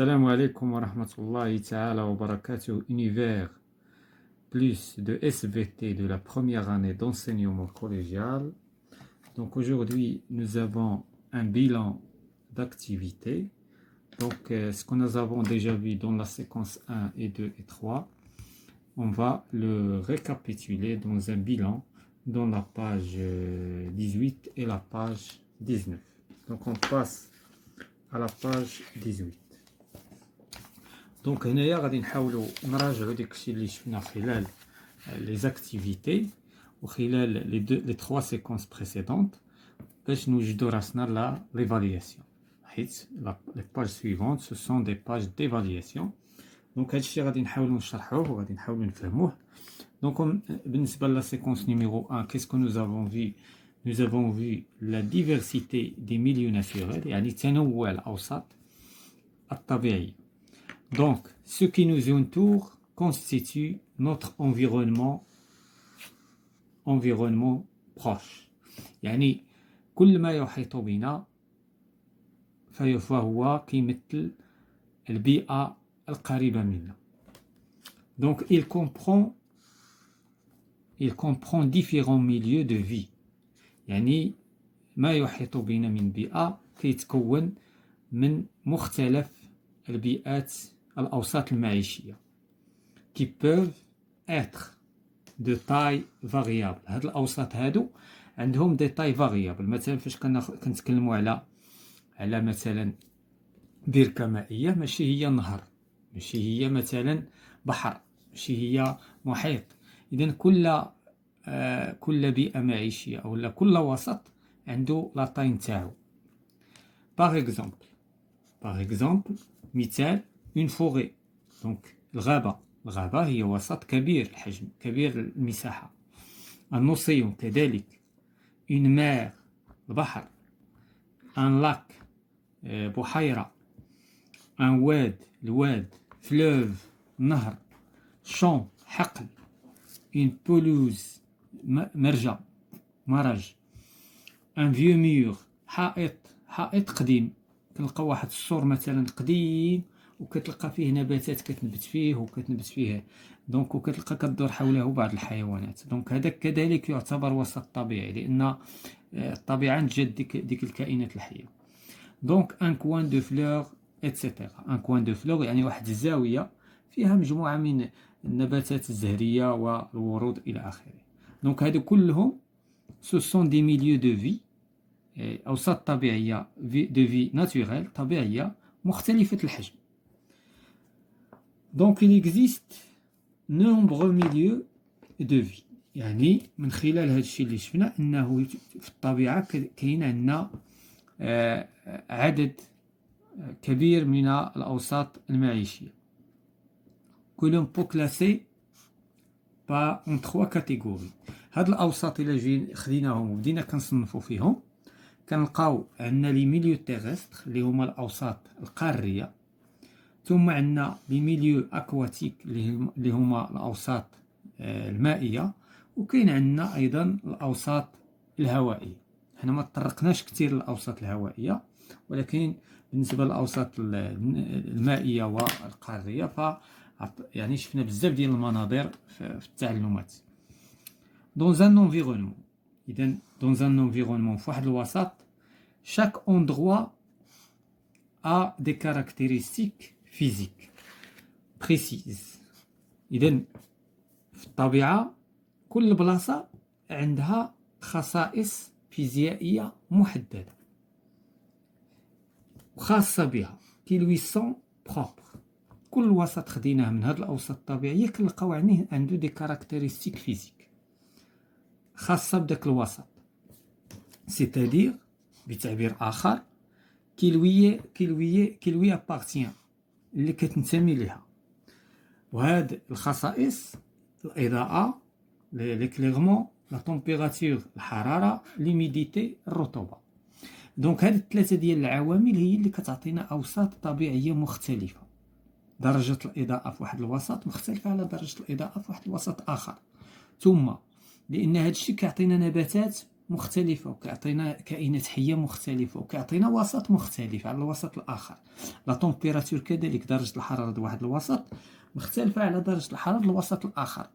Assalamu alaikum wa rahmatullahi ta'ala wa barakatuh. Univers plus de SVT de la première année d'enseignement collégial. Donc aujourd'hui, nous avons un bilan d'activité. Donc ce que nous avons déjà vu dans la séquence 1 et 2 et 3, on va le récapituler dans un bilan dans la page 18 et la page 19. Donc on passe à la page 18. Donc هنايا غادي نحاولوا نراجعوا داكشي اللي شفنا خلال les activités وخلال les trois séquences précédentes باش نوجدوا راسنا لا l'évaluation حيت les pages suivantes ce sont des pages d'évaluation. Donc هادشي غادي نحاولوا نشرحوه وغادي نحاولوا نفهموه. Donc بالنسبه لا séquence numéro 1, qu'est-ce que nous avons vu? Nous avons vu la diversité des milieux naturels, يعني تنوع الأوساط الطبيعية. Donc, ce qui nous entoure constitue notre environnement proche. يعني كل ما يحيط بنا فهو كيمثل البيئة القريبة منا. Donc, il comprend différents milieux de vie. يعني ما يحيط بنا من بيئة كيتكون من مختلف البيئات الأوساط المعيشية qui peuvent être de taille variable. هاد الأوساط هادو عندهم دي taille variable. مثلا فاش كنتكلموا على مثلا بركة مائية، ماشي هي نهر، ماشي هي مثلا بحر، ماشي هي محيط. إذن كل بيئة معيشية أو كل وسط عنده لا taille نتاعو. par exemple مثال une forêt. donc الغابة هي وسط كبير الحجم، كبير المساحة. un océan كذلك، une mer البحر، un lac بحيرة، un واد الواد، fleuve نهر، champ حقل، une pelouse مرج، un vieux mur حائط قديم. كنلقى واحد السور مثلا قديم وكتلقى فيه نباتات كتنبت فيه وكتنبت فيه دونك وكتلقى كدور حوله بعض الحيوانات. دونك هذا كذلك يعتبر وسط طبيعي لأن الطبيعة نتجد ديك الكائنات الحية. دونك ان كوان دو فلور اتسيتيرا. ان كوان دو فلور يعني واحد الزاوية فيها مجموعة من النباتات الزهرية والورود إلى آخره. دونك هادو كلهم سو سون دي ميليو دو في، أوساط طبيعية دو في ناتوريل طبيعية مختلفة الحجم. Donc il existe nombreux milieux de vie. يعني من خلال هذا الشيء اللي شفنا أنه في الطبيعة كاين عندنا عدد كبير من الأوساط المعيشية. كلهم بوكلاسي با en trois catégories. هاد الأوساط إلا جينا خديناهم وبدينا كنصنفوا فيهم كنلقاو عندنا لي ميليو تيغستر اللي هما الأوساط القارية، ثم عندنا لي ميليو أكواتيك اللي هما الأوساط المائية، وكاين عندنا أيضا الأوساط الهوائية. حنا ما تطرقناش كثير للأوساط الهوائية، ولكن بالنسبة للأوساط المائية والقارية يعني شفنا بزاف ديال المناظر في التعلمات. dans un environnement. إذن dans un environnement في واحد الوسط chaque endroit a des caractéristiques physiques précises. إذن في الطبيعة كل بلاصة عندها خصائص فيزيائية محددة وخاصة بها qui lui sont propres. كل وسط خديناه من هذه الأوساط الطبيعية كنلقاو عنده دي كاركتيرستيك فيزيك خاصة بداك الوسط، c'est-à-dire بتعبير آخر qui lui appartient، اللي كتنتمي لها. وهاد الخصائص الإضاءة، l'éclairement، la température الحرارة، l'humidité الرطوبة. دونك هاد الثلاثة ديال العوامل هي اللي كتعطينا أوساط طبيعية مختلفة. درجة الإضاءة في واحد الوسط مختلفة على درجة الإضاءة في واحد الوسط آخر. ثم لأن هاد الشيء كيعطينا نباتات مختلفة، وكيعطينا كائنات حية مختلفة، وكيعطينا وسط مختلف على الوسط الآخر. لا تومبيراتور كذلك، درجة الحرارة د واحد الوسط مختلفة على درجة الحرارة الوسط الآخر.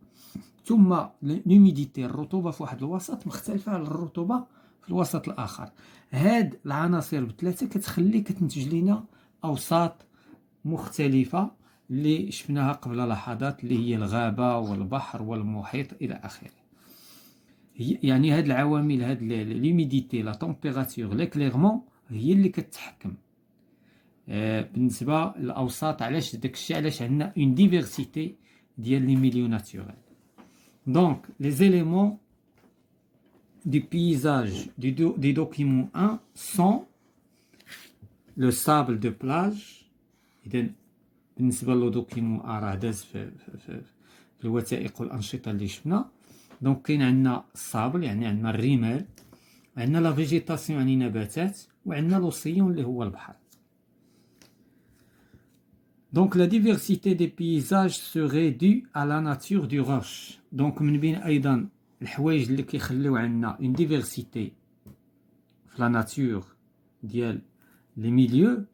ثم لوميديتي، الرطوبة في واحد الوسط مختلفة على الرطوبة في الوسط الآخر. هاد العناصر بثلاثة كتخلي كتنتج لنا أوساط مختلفة اللي شفناها قبل لحظات، اللي هي الغابة والبحر والمحيط إلى آخره. يعني هاد العوامل، هاد لوميديتي، لا تومبيراتور، ليكليرمون، هي اللي كتحكم بالنسبة للأوساط. علاش داكشي؟ علاش عندنا اون ديفيرسيتي ديال لي ميليو ناتوريل. دونك لي زيليمون du paysage des documents 1 sont le sable de plage. إذن بالنسبة للدوكيمون راه داز في الوثائق والأنشطة اللي شفنا. دونك كاين عندنا الصابل، يعني عندنا الرمال، عندنا لا فيجيتاسيون يعني نباتات، وعندنا لوسيون اللي هو البحر. دونك لا ديفيرسيتي دي بيزاج سوغي دو à la nature du roche. دونك من بين أيضا الحوايج اللي كيخليو عندنا اون ديفيرسيتي في لا ناتور ديال لي ميليو،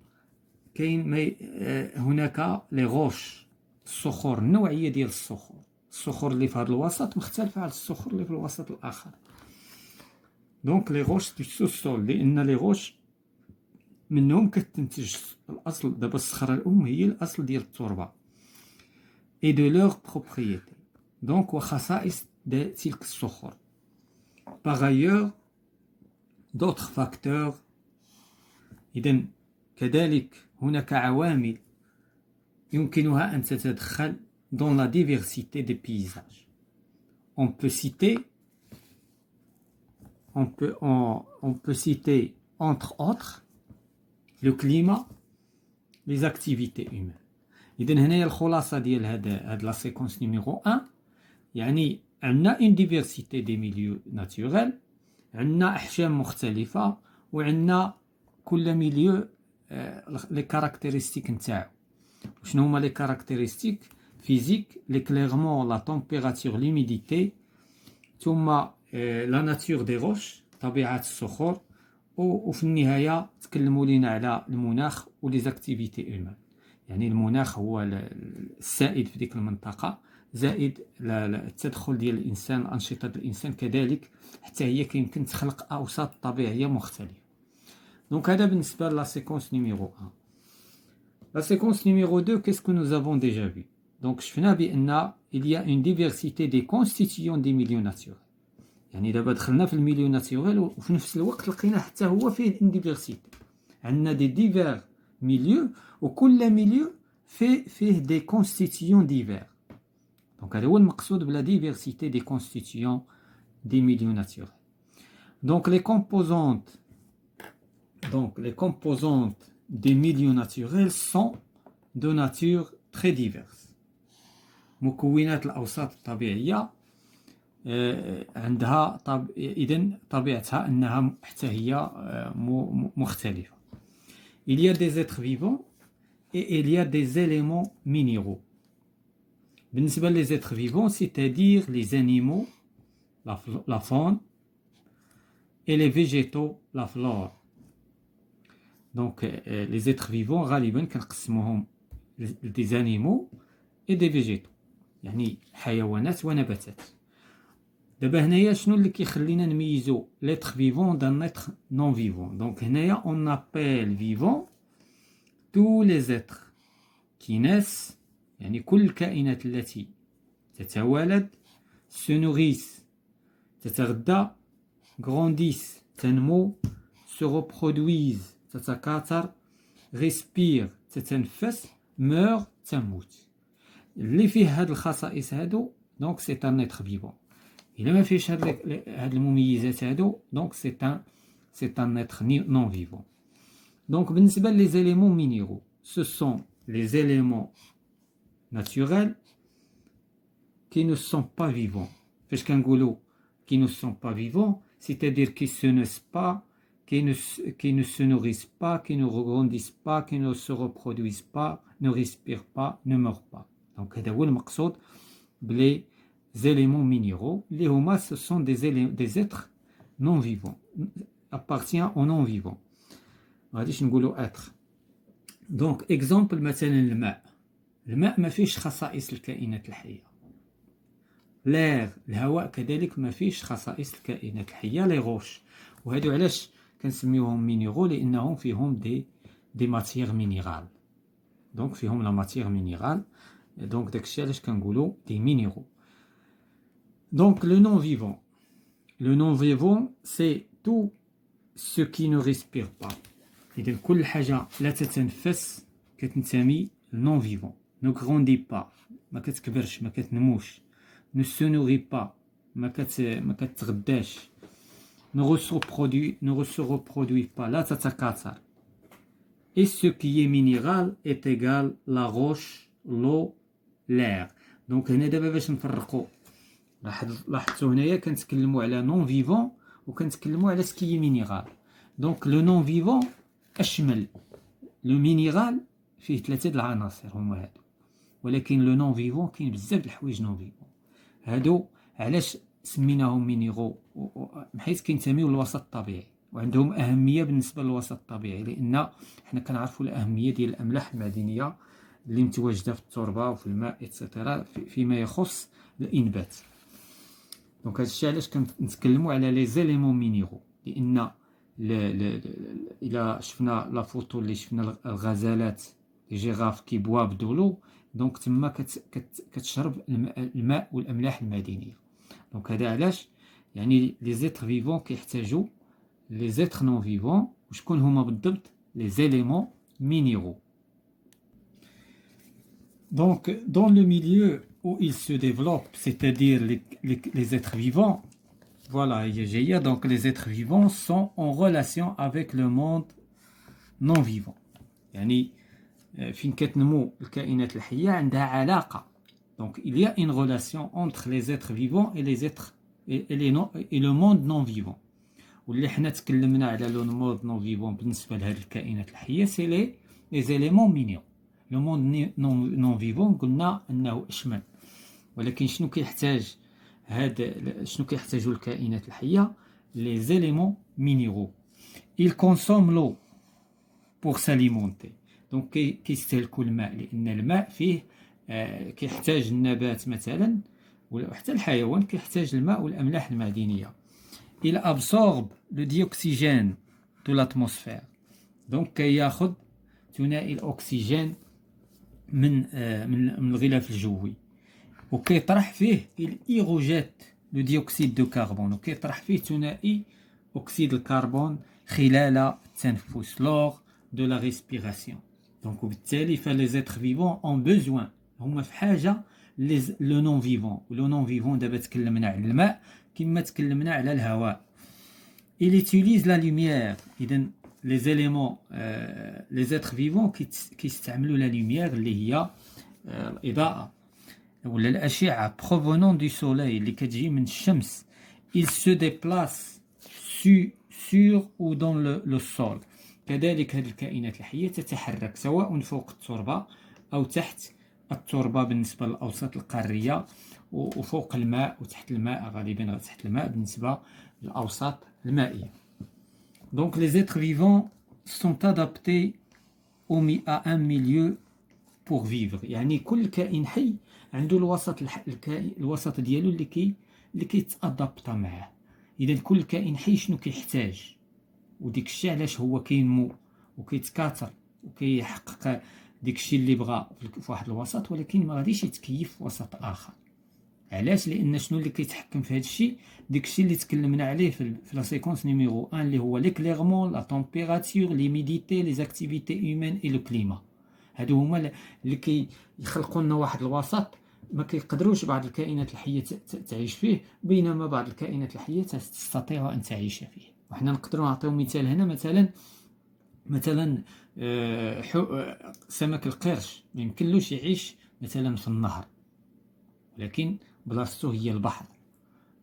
كاين هناك لي غوش، الصخور، النوعيه ديال الصخور اللي في هذا الوسط مختلفه على الصخور اللي في الوسط الاخر. دونك لي غوش دو سوسول، لان لي غوش منهم كتنتج الاصل. دابا الصخره الام هي الاصل ديال التربه، اي دو لور بروبريتي، دونك وخصائص تلك الصخور. باغ ايور دوطخ فاكتور، اذن كذلك هناك عوامل يمكنها أن تتدخل dans la diversité des paysages. On peut citer entre autres le climat, les activités humaines. إذن هنايا الخلاصة ديال هاد لا سيكونس نيميرو 1، يعني عندنا une diversité des milieux naturels، عندنا أحجام مختلفة، وعندنا كل ميليو لي كاركتيرستيك نتاعو. شنو هما لي كاركتيرستيك؟ فيزيك، ليكليرمون، لا تومبيراتور، لوميديتي، ثم لا ناتور دي روش، طبيعة الصخور، وفي النهاية تكلموا لينا على المناخ ولي زاكتيفيتي هيومان. يعني المناخ هو السائد في ديك المنطقة، زائد التدخل ديال الإنسان، أنشطة الإنسان كذلك، حتى هي كيمكن تخلق أوساط طبيعية مختلفة. Donc, هذا بالنسبة la séquence numéro 1. La séquence numéro 2, qu'est-ce que nous avons déjà vu? Donc, شفنا بأن il y a une diversité des constituants des milieux naturels. يعني دابا دخلنا في الميليو ناتوريل، وفي نفس الوقت لقينا حتى هو فيه une diversité. عندنا des divers milieux، وكل ميليو فيه des constituants divers. Donc, هذا هو المقصود بلا diversité des constituants des milieux naturels. Donc, les composantes des milieux naturels sont de nature très diverse. مكونات الأوساط الطبيعية عندها إذن طبيعتها أنها حتى هي مختلفة. Il y a des êtres vivants et il y a des éléments minéraux. بالنسبة les êtres vivants, c'est-à-dire les animaux, la faune, et les végétaux, la flore. Donc, les êtres vivants, غالبا كنقسموهم des animaux et des végétaux، يعني حيوانات ونباتات. دابا هنايا شنو اللي كيخلينا نميزو l'être vivant d'un être non vivant؟ Donc هنايا on appelle vivant tous les êtres qui naissent، يعني كل الكائنات التي تتوالد، se nourrissent، تتغذى، grandissent، تنمو، se reproduisent، تتكاثر، respire، تتنفس، meurt، تموت. اللي فيه هاد الخصائص هادو دونك سي ان ايتر فيفون. الا ما فيهش هاد المميزات هادو دونك سي ان ايتر نون فيفون. دونك بالنسبه لي زيليمون مينيرو، سو سون لي زيليمون naturels qui ne sont pas vivants. فاش كنقولوا qui ne sont pas vivants, c'est-à-dire qui se naissent pas, qui ne se nourrissent pas, qui ne grandissent pas, qui ne se reproduisent pas, ne respirent pas, ne meurent pas. Donc هذا هو المقصود بلي éléments minéraux اللي هما ce sont des êtres non vivant appartient au non vivant. غاديش نقولوا être. donc exemple مثلا الماء ما فيش خصائص الكائنات الحية. l'air الهواء كذلك ما فيش خصائص الكائنات الحية. les roches وهادو علاش كنسميوهم مينيرو لانهم فيهم دي ماتيير مينيرال. donc فيهم لا ماتيير مينيرال. donc داكشي علاش كنقولوا دي مينيرو. donc le non vivant c'est tout ce qui ne respire pas. إذا كل حاجة لا تتنفس كتنتمي non vivant. ne grandit pas ما كتكبرش ما كتنموش. ne se nourrit pas ما كتغداش. ne se reproduit pas لا تتكاثر. et ce qui est minéral est égal la roche, l'eau, l'air. donc هنا دابا باش نفرقوا لاحظتوا هنايا كنتكلموا على non vivant وكنتكلموا على سكي مينيرال. donc le non vivant أشمل. لو مينيرال فيه 3 د العناصر هما هادو، ولكن لو نون فيفون كاين بزاف د الحوايج نون فيفون. هادو علاش سميناهم مينيرو؟ حيت كينتميو للوسط الطبيعي وعندهم أهمية بالنسبة للوسط الطبيعي، لأن حنا كنعرفوا الأهمية ديال الأملاح المعدنية اللي متواجدة في التربة وفي الماء إتسيتيرا فيما يخص الإنبات. دونك هادشي علاش كنتكلموا على لي زيليمون مينيرو، لأن إلا شفنا لا فوتو اللي شفنا الغزالات لي جيراف كيبوا بدولو، دونك تما كتشرب الماء والأملاح المعدنية. دونك هذا علاش يعني لي زيتر فيفون كيحتاجوا لي زيتر نون فيفون. وشكون هما بالضبط؟ لي زيليمون مينيرو. Donc, dans le milieu où ils se développent, c'est-à-dire les êtres vivants, voilà, donc les êtres vivants sont en relation avec le monde non vivant. يعني فين كتنمو الكائنات الحية عندها علاقة. Donc, il y a une relation entre les êtres vivants et les êtres et le monde non vivant. واللي حنا تكلمنا على لو مود نون فيفون بالنسبة لهاد الكائنات الحية سي لي زيليمون مينيرو. لو موند نون فيفون قلنا انه اشمل، ولكن شنو كيحتاجوا الكائنات الحيه؟ لي زيليمون مينيرو. ils consomment l'eau pour s'alimenter. دونك كيستهلكوا الماء، لان الماء فيه كيحتاج النبات مثلا وحتى الحيوان كيحتاج الماء والاملاح المعدنيه. il absorbe le dioxygène de l'atmosphère. دونك كياخذ ثنائي الاكسجين من الغلاف الجوي وكيطرح فيه الإيروجيت لو ديوكسيد دو كربون، وكيطرح فيه ثنائي أكسيد الكربون خلال التنفس لوغ دو لا ريسبيراسيون. دونك وبالتالي فلي زيتر فيفون اون بوزوان، هما في حاجة لو نون فيفون. ولو نون فيفون دابا تكلمنا على الماء كما تكلمنا على الهواء. il utilise la lumière. إذن les éléments les êtres vivants كيستعملوا لا لوميير اللي هي الإضاءة ولا الأشعة provenant du soleil اللي كتجي من الشمس. il se déplace sur ou dans le sol. كذلك هذه الكائنات الحية تتحرك سواء فوق التربة أو تحت التربة بالنسبة للأوساط القارية، وفوق الماء وتحت الماء، غالبا تحت الماء بالنسبة للأوساط المائية. Donc les êtres vivants sont adaptés à un milieu pour vivre. يعني كل كائن حي عنده الوسط ديالو اللي كيتادابطا معاه. اذا كل كائن حي شنو كيحتاج، وديك الشيء علاش هو كينمو وكيتكاثر وكيحقق ديك الشيء اللي بغا في واحد الوسط، ولكن ما غاديش يتكيف في وسط اخر. علاش؟ لان شنو اللي كيتحكم في هذا الشيء؟ ديك الشيء اللي تكلمنا عليه في لا سيكونس نيميرو 1 اللي هو ليكليرمون، لا تمبيراتور، ليميديتي، لي اكتيفيتي هيومان اي لو كليما. هادو هما اللي كيخلقوا لنا واحد الوسط ما كيقدروش بعض الكائنات الحيه تعيش فيه، بينما بعض الكائنات الحيه تستطيع ان تعيش فيه. وحنا نقدروا نعطيو مثال هنا، مثلا سمك القرش ما يمكنلوش يعيش مثلا في النهر، ولكن بلاصتو هي البحر،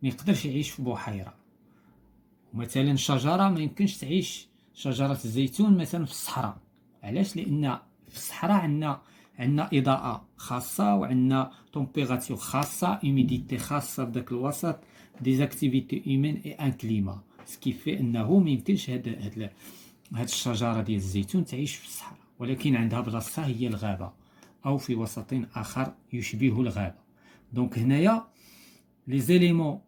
ما يقدرش يعيش في بحيره. ومثلا الشجره ما يمكنش تعيش، شجره الزيتون مثلا في الصحراء. علاش؟ لان في الصحراء عندنا اضاءه خاصه وعندنا تمبيراتور خاصه، هوميديتي خاصه بداك الوسط، دي اكتيفيتي هيومان اي ان كليما. سكيفي انه ما يمكنش هاد الشجره ديال الزيتون تعيش في الصحراء، ولكن عندها بلاصتها هي الغابه او في وسط اخر يشبه الغابه. دونك هنايا لي زيليمون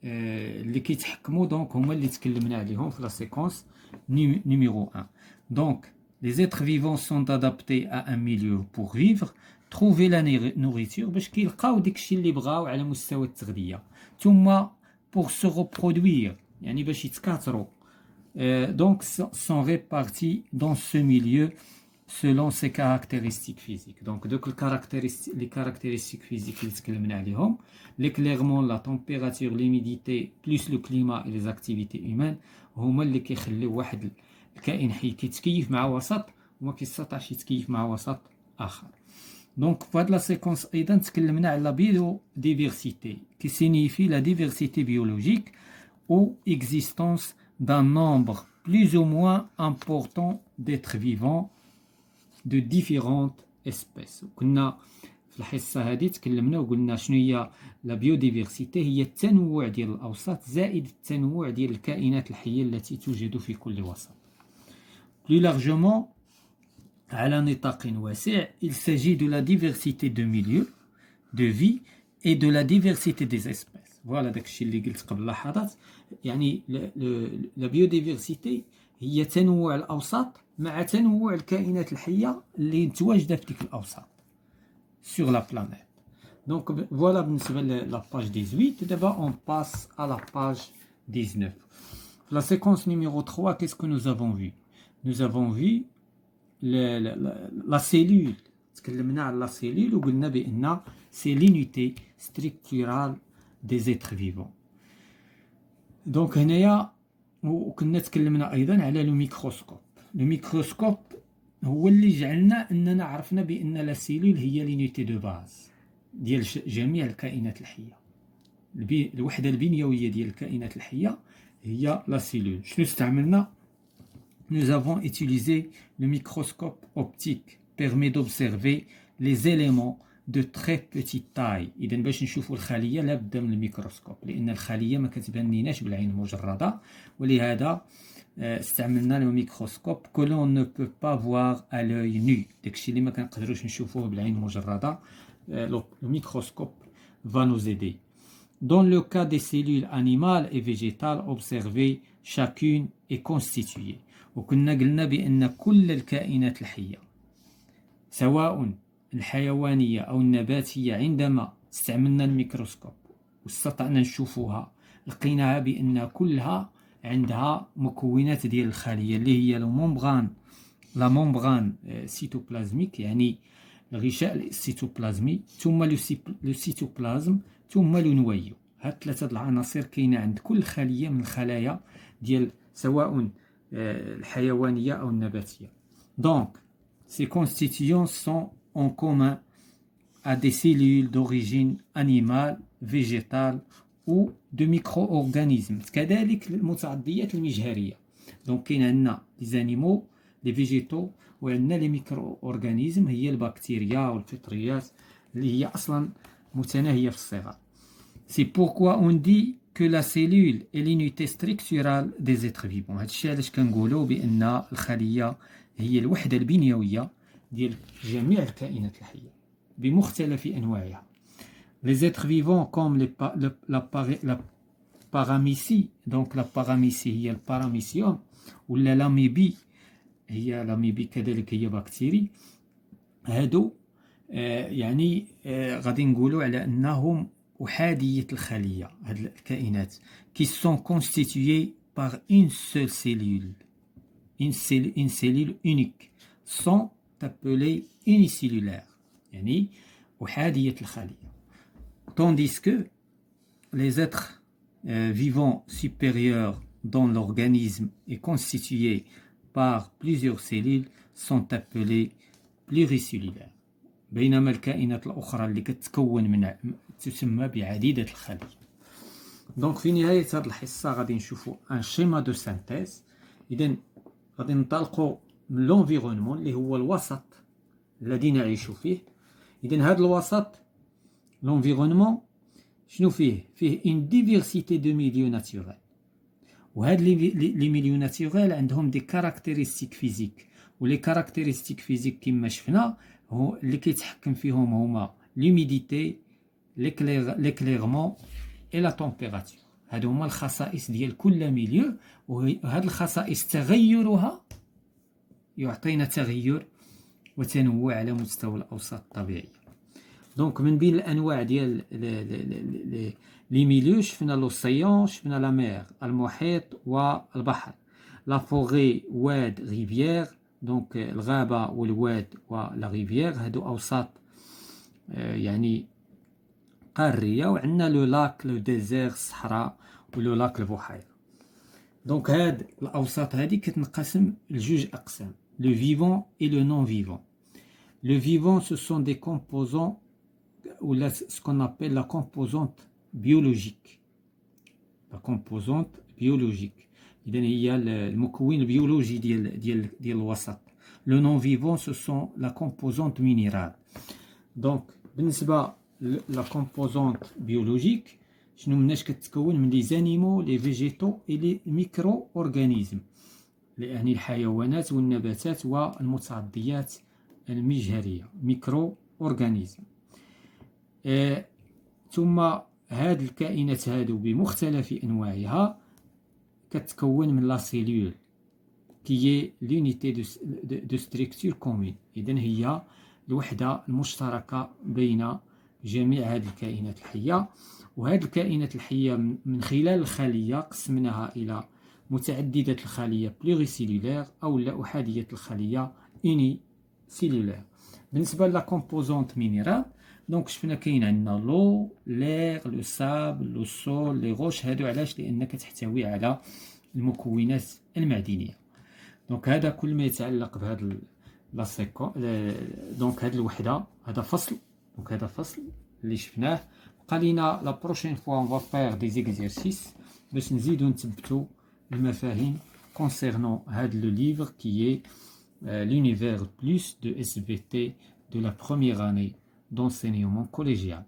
اللي كيتحكموا دونك هما اللي تكلمنا عليهم في لا سيكونس numéro 1. Donc les êtres vivants sont adaptés à un milieu pour vivre, trouver la nourriture باش كيلقاو داكشي اللي بغاو على مستوى التغذيه، ثم pour se reproduire يعني باش يتكاثروا. Donc sont répartis dans ce milieu selon ses caractéristiques physiques. Donc les caractéristiques physiques اللي تكلمنا عليهم، l'éclairement, la température, l'humidité plus le climat et les activités humaines هما اللي كيخليو واحد الكائن حي كيتكيف مع وسط وما كيستطيعش يتكيف مع وسط اخر. دونك في هاد لا سيكونس ايضا تكلمنا على لا biodiversité qui signifie la diversité biologique ou existence d'un nombre plus ou moins important d'êtres vivants de différentes espèces. كنا في الحصه هذه تكلمنا وقلنا شنو هي لا بيوديفيرسيتي، هي التنوع ديال الاوساط زائد التنوع ديال الكائنات الحيه التي توجد في كل وسط. Plus largement, على نطاق واسع, il s'agit de la diversité de milieux, de vie et de la diversité des espèces. Voilà داكشي اللي قلت قبل لحظات، يعني la biodiversité هي تنوع الأوساط مع تنوع الكائنات الحية اللي متواجدة في ديك الأوساط sur la planète. Donc voilà بالنسبة la page 18. D'abord on passe à la page 19. La séquence numéro 3, qu'est-ce que nous avons vu? Nous avons vu la cellule. تكلمنا على la cellule وقلنا بأن c'est l'unité structurale des êtres vivants. Donc هنايا وكنا تكلمنا أيضا على لو ميكروسكوب. لو ميكروسكوب هو اللي جعلنا أننا عرفنا بأن لا سيلول هي l'unité de base ديال جميع الكائنات الحية. الوحدة البنيوية ديال الكائنات الحية هي la cellule. شنو استعملنا؟ Nous avons utilisé le microscope optique permet d'observer les éléments de très petite taille. إذا باش نشوفوا الخلية لابد من الميكروسكوب، لأن الخلية ما كتبان ليناش بالعين المجردة، ولهذا استعملنا le microscope que l'on ne peut pas voir à l'œil nu. داكشي اللي ما كنقدروش نشوفوه بالعين المجردة، le microscope va nous aider. Dans le cas des cellules animales et végétales observées, chacune est constituée. وكنا قلنا بأن كل الكائنات الحية سواء الحيوانية أو النباتية عندما استعملنا الميكروسكوب واستطعنا نشوفوها لقيناها بأن كلها عندها مكونات ديال الخلية اللي هي لا ممبران سيتوبلازميك، يعني الغشاء السيتوبلازمي، ثم لو سيتوبلازم، ثم لو نويو. هاد ثلاثة العناصر كاينة عند كل خلية من الخلايا ديال سواء الحيوانية أو النباتية. Donc, ces constituants sont en commun à des cellules d'origine animale, végétale ou de micro-organismes. كذلك المتعديات المجهرية. Donc كاين عندنا les animaux, les végétaux وعندنا les micro-organismes هي البكتيريا والفطريات اللي هي أصلا متناهية في الصغر. C'est pourquoi on dit que la cellule est l'unité structurale des êtres vivants. هادشي علاش كنقولوا بأن الخلية هي الوحدة البنيوية ديال جميع الكائنات الحية بمختلف أنواعها. Les êtres vivants comme la paramécie, donc la paramécie هي الباراميسيوم ولا لاميبي هي لاميبي كذلك هي بكتيري، هادو يعني غادي نقولوا على أنهم أحادية الخلية. هاد الكائنات qui sont constituées par une seule cellule, une cellule unique, sont appelées unicellulaires, يعني أحادية الخلية. Tandis que les êtres vivants supérieurs dont l'organisme est constitué par plusieurs cellules sont appelés pluricellulaires. بينما الكائنات الأخرى اللي كتكون من تسمى بعديدة الخلايا. دونك في نهاية هذه الحصة غادي نشوفوا ان شيما دو سانتيز. إذن غادي ننطلقوا من لونفيرونمون اللي هو الوسط الذي نعيش فيه. إذن هذا الوسط لونفيرونمون شنو فيه؟ فيه une diversité de milieux naturels وهاد لي ميليو ناتوريل عندهم دي كاركتيرستيك فيزيك، ولي كاركتيرستيك فيزيك كما شفنا هو اللي كيتحكم فيهم هما لوميديتي، ليكليغمون اي لا تمبيراتور. هادو هما الخصائص ديال كل ميليو، وهاد الخصائص تغيرها يعطينا تغير وتنوع على مستوى الأوساط الطبيعية. دونك من بين الأنواع ديال لي ميليو شفنا لوسيان، شفنا لا مير المحيط والبحر، لا فوغي واد ريفيير. دونك الغابة والواد ولا ريفيير هادو أوساط يعني قارية، وعندنا لو لاك لو ديزير الصحراء ولو لاك البحيرة. دونك هاد الأوساط هادي كتنقسم لجوج أقسام، le vivant et le non-vivant. Le vivant, ce sont des composants, ou ce qu'on appelle la composante biologique. La composante biologique. إذن هي المكون البيولوجي ديال الوسط. Le non-vivant, ce sont la composante minérale. Donc, بالنسبة la composante biologique, شنو مناش كتكون من لي زانيمو لي فيجيتو اي لي ميكرو اورغانيزم، يعني الحيوانات والنباتات والمتعضيات المجهرية، ميكرو اورغانيزم. ثم هاد الكائنات هادو بمختلف انواعها كتكون من لا سيلول كي لونيتي دو ستركتور كومين. اذا هي الوحدة المشتركة بين جميع هاد الكائنات الحية. وهاد الكائنات الحية من خلال الخلية قسمناها إلى متعددة الخلية بلوريسيلولير أو لا أحادية الخلية أوني سيلولير. بالنسبة لا كومبوزونت مينيرال، دونك شفنا كاين عندنا لو، ليغ، لو سابل، لو سول، لي غوش. هادو علاش؟ لأن كتحتوي على المكونات المعدنية. دونك هذا كل ما يتعلق بهاد لا سيكون. دونك هاد الوحدة هذا فصل، دونك هذا فصل اللي شفناه. قالينا لا بروشين فوا اون فا فير دي زيكزيرسيس باش نزيدو نثبتو المفاهيم كونسيرنون هاد لو ليفر كي l'univers plus de SVT de la première année d'enseignement collégial.